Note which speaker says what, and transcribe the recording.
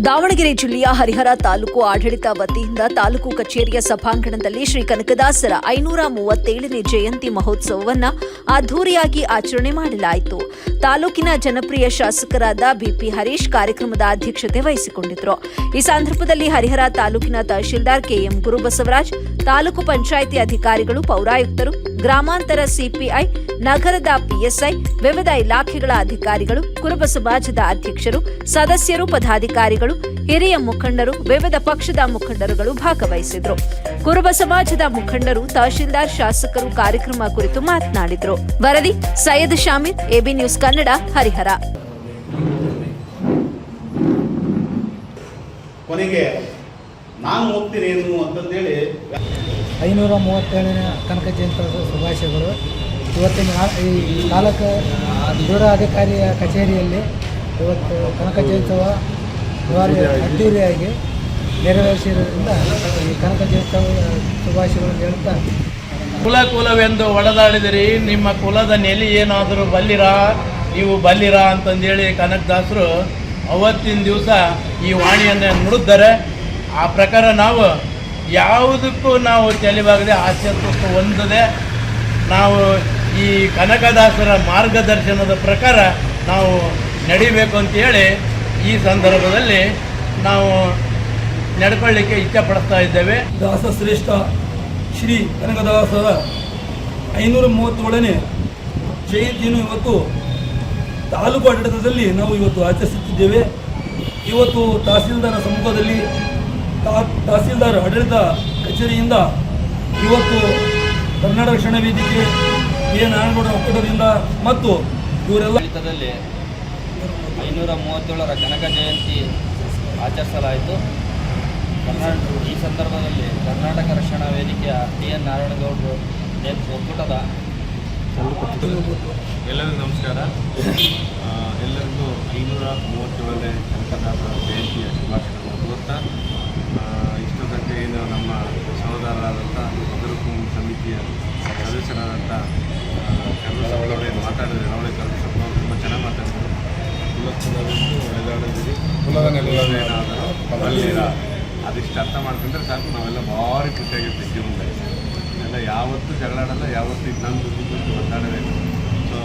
Speaker 1: ದಾವಣಗೆರೆ ಜಿಲ್ಲೆಯ ಹರಿಹರ ತಾಲೂಕು ಆಡಳಿತ ವತಿಯಿಂದ ತಾಲೂಕು ಕಚೇರಿಯ ಸಭಾಂಗಣದಲ್ಲಿ ಶ್ರೀ ಕನಕದಾಸರ 537ನೇ ಜಯಂತಿ ಮಹೋತ್ಸವವನ್ನು ಅದ್ದೂರಿಯಾಗಿ ಆಚರಣೆ ಮಾಡಲಾಯಿತು. ತಾಲೂಕಿನ ಜನಪ್ರಿಯ ಶಾಸಕರಾದ ಬಿಪಿ ಹರೀಶ್ ಕಾರ್ಯಕ್ರಮದ ಅಧ್ಯಕ್ಷತೆ ವಹಿಸಿಕೊಂಡಿದ್ದರು. ಈ ಸಂದರ್ಭದಲ್ಲಿ ಹರಿಹರ ತಾಲೂಕಿನ ತಹಶೀಲ್ದಾರ್ ಕೆಎಂ ಗುರುಬಸವರಾಜ್, ತಾಲೂಕು ಪಂಚಾಯಿತಿ ಅಧಿಕಾರಿಗಳು, ಪೌರಾಯುಕ್ತರು, ಗ್ರಾಮಾಂತರ ಸಿಪಿಐ, ನಗರದ ಪಿಎಸ್ಐ, ವಿವಿಧ ಇಲಾಖೆಗಳ ಅಧಿಕಾರಿಗಳು, ಕುರುಬ ಸಮಾಜದ ಅಧ್ಯಕ್ಷರು, ಸದಸ್ಯರು, ಪದಾಧಿಕಾರಿಗಳು, ಹಿರಿಯ ಮುಖಂಡರು, ವಿವಿಧ ಪಕ್ಷದ ಮುಖಂಡರುಗಳು ಭಾಗವಹಿಸಿದ್ರು. ಕುರುಬ ಸಮಾಜದ ಮುಖಂಡರು, ತಹಶೀಲ್ದಾರ್, ಶಾಸಕರು ಕಾರ್ಯಕ್ರಮ ಕುರಿತು ಮಾತನಾಡಿದರು. ವರದಿ ಸೈಯದ್ ಶಾಮೀರ್, ಎಬಿ ನ್ಯೂಸ್ ಕನ್ನಡ, ಹರಿಹರ.
Speaker 2: ಕೊನೆಗೆ ನಾನು ಹೋಗ್ತೀನಿ ಅಂತಂದೇಳಿ
Speaker 3: 537ನೇ ಕನಕ ಜಯಂತಿ ಶುಭಾಶಯಗಳು. ಇವತ್ತಿನ ಈ ತಾಲೂಕು ಕ್ರೀಡಾಧಿಕಾರಿಯ ಕಚೇರಿಯಲ್ಲಿ ಇವತ್ತು ಕನಕ ಜಯಂತ್ಸವ ಅದ್ದೂರಿಯಾಗಿ ನೆರವೇರಿಸಿರೋದ್ರಿಂದ ಈ ಕನಕ ಜಯಂತ್ಸವ ಶುಭಾಶಯಗಳನ್ನು ಹೇಳುತ್ತಾ,
Speaker 4: ಕುಲವೆಂದು ಒಡೆದಾಡಿದಿರಿ, ನಿಮ್ಮ ಕುಲದ ನೆಲೆ ಏನಾದರೂ ಬಲ್ಲಿರಾ, ನೀವು ಬಲ್ಲಿರಾ ಅಂತಂದೇಳಿ ಕನಕದಾಸರು ಅವತ್ತಿನ ದಿವಸ ಈ ವಾಣಿಯನ್ನು ನುಡಿದ್ದಾರೆ. ಆ ಪ್ರಕಾರ ನಾವು ಯಾವುದಕ್ಕೂ ನಾವು ತಲೆಬಾಗದೆ ಆಸಕ್ತಿ ಹೊಂದದೆ ನಾವು ಈ ಕನಕದಾಸರ ಮಾರ್ಗದರ್ಶನದ ಪ್ರಕಾರ ನಾವು ನಡಿಬೇಕು ಅಂತೇಳಿ ಈ ಸಂದರ್ಭದಲ್ಲಿ ನಾವು ನಡ್ಕೊಳ್ಳಿಕ್ಕೆ ಇಚ್ಛೆಪಡಿಸ್ತಾ ಇದ್ದೇವೆ.
Speaker 5: ದಾಸಶ್ರೇಷ್ಠ ಶ್ರೀ ಕನಕದಾಸರ 537ನೇ ಜಯಂತಿಯನ್ನು ಇವತ್ತು ತಾಲೂಕು ಆಡಳಿತದಲ್ಲಿ ನಾವು ಇವತ್ತು ಆಚರಿಸುತ್ತಿದ್ದೇವೆ. ಇವತ್ತು ತಹಸೀಲ್ದಾರ ಸಮ್ಮುಖದಲ್ಲಿ ತಹಸೀಲ್ದಾರ್ ಆಡಳಿತ ಕಚೇರಿಯಿಂದ ಇವತ್ತು ಕರ್ನಾಟಕ ರಕ್ಷಣ ವೇದಿಕೆ ಎ ನಾರಾಯಣಗೌಡ ಒಕ್ಕೂಟದಿಂದ ಮತ್ತು ಇವರೆಲ್ಲ
Speaker 6: 537ರ ಕನಕ ಜಯಂತಿ ಆಚರಿಸಲಾಯಿತು. ಈ ಸಂದರ್ಭದಲ್ಲಿ ಕರ್ನಾಟಕ ರಕ್ಷಣಾ ವೇದಿಕೆಯ ಎನ್ ನಾರಾಯಣಗೌಡರು ಒಕ್ಕೂಟದ
Speaker 7: ಎಲ್ಲರಿಗೂ ನಮಸ್ಕಾರ. ಎಲ್ಲರಿಗೂ 537ನೇ ಕನಕದಾಸರ ಜಯಂತಿಯ ಶುಭಾಶಯಗಳನ್ನು ಕೋರ್ತಾ, ಇಷ್ಟು ತನಕ ಏನು ನಮ್ಮ ಸಹೋದರರಾದಂಥ ನಗರಕ್ಕೂ ಸಮಿತಿಯ ಸದಸ್ಯರಾದಂಥ ಕರ್ನಾಟಕದವರೇ ಮಾತಾಡಿದರೆ, ಅವರೇ ಕರ್ನಾಟಕದವರು ತುಂಬ ಚೆನ್ನಾಗಿ ಮಾತಾಡಿದರು. ಕುಲವೆಂದು ಒಡೆದಾಡಿದಿರಿ, ಕುಲದ ನೆಲೆಯೇನಾದರೂ ಬಲ್ಲಿರ, ಅದಿಷ್ಟು ಅರ್ಥ ಮಾಡ್ಕೊಂಡ್ರೆ ಸಾಕು, ನಾವೆಲ್ಲ ಭಾರಿ ಖುಷಿಯಾಗಿರ್ತೀವಿ ಜೀವನದಲ್ಲಿ. ಎಲ್ಲ ಯಾವತ್ತೂ ಜಗಳಾಡಲ್ಲ, ಯಾವತ್ತೂ ಇದು ನಂದು ಒದ್ದಾಡಬೇಕು. ಸೊ